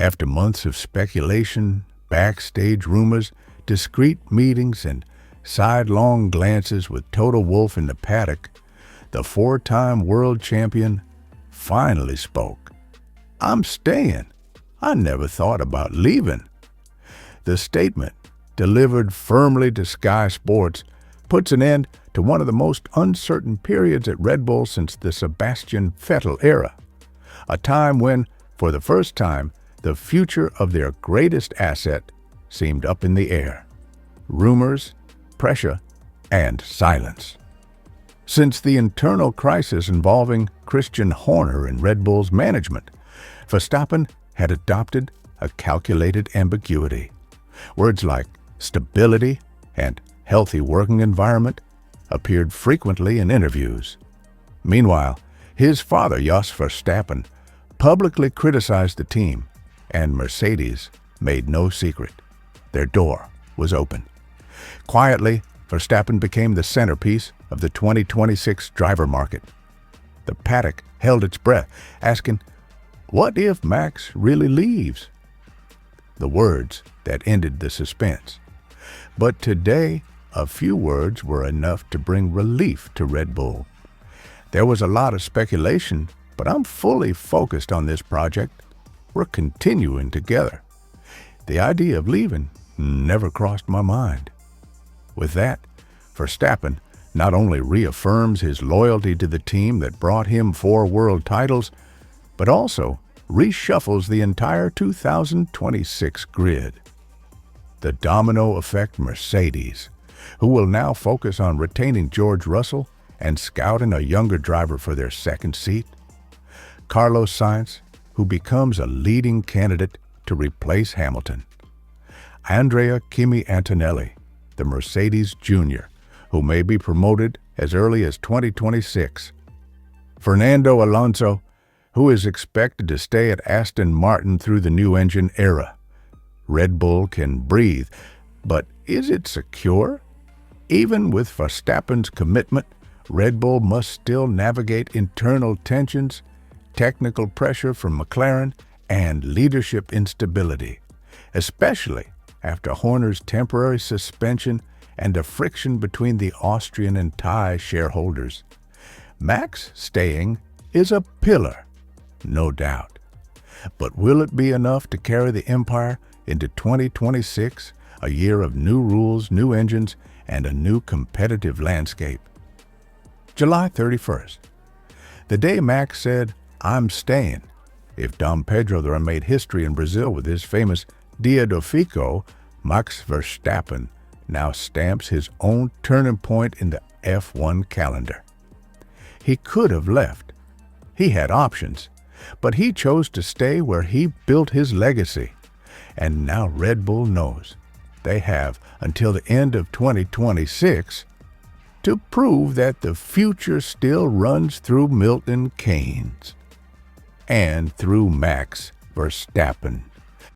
After months of speculation, backstage rumors, discreet meetings, and sidelong glances with Toto Wolff in the paddock, the four-time world champion finally spoke. "I'm staying. I never thought about leaving." The statement, delivered firmly to Sky Sports, puts an end to one of the most uncertain periods at Red Bull since the Sebastian Vettel era, a time when, for the first time, the future of their greatest asset seemed up in the air. Rumors, pressure, and silence. Since the internal crisis involving Christian Horner in Red Bull's management, Verstappen had adopted a calculated ambiguity. Words like stability and healthy working environment appeared frequently in interviews. Meanwhile, his father, Jos Verstappen, publicly criticized the team, and Mercedes made no secret. Their door was open. Quietly, Verstappen became the centerpiece of the 2026 driver market. The paddock held its breath, asking, "What if Max really leaves?" The words that ended the suspense. But today, a few words were enough to bring relief to Red Bull. There was a lot of speculation, but I'm fully focused on this project. We're continuing together. The idea of leaving never crossed my mind. With that, Verstappen not only reaffirms his loyalty to the team that brought him 4 world titles, but also reshuffles the entire 2026 grid. The domino effect Mercedes, who will now focus on retaining George Russell and scouting a younger driver for their second seat. Carlos Sainz, who becomes a leading candidate to replace Hamilton. Andrea Kimi Antonelli, the Mercedes Junior, who may be promoted as early as 2026. Fernando Alonso, who is expected to stay at Aston Martin through the new engine era. Red Bull can breathe, but is it secure? Even with Verstappen's commitment, Red Bull must still navigate internal tensions, technical pressure from McLaren, and leadership instability, especially after Horner's temporary suspension and the friction between the Austrian and Thai shareholders. Max staying is a pillar, no doubt. But will it be enough to carry the empire into 2026, a year of new rules, new engines, and a new competitive landscape? July 31st, the day Max said, "I'm staying." If Dom Pedro there made history in Brazil with his famous Dia do Fico, Max Verstappen now stamps his own turning point in the F1 calendar. He could have left. He had options, but he chose to stay where he built his legacy. And now Red Bull knows they have until the end of 2026 to prove that the future still runs through Milton Keynes and through Max Verstappen.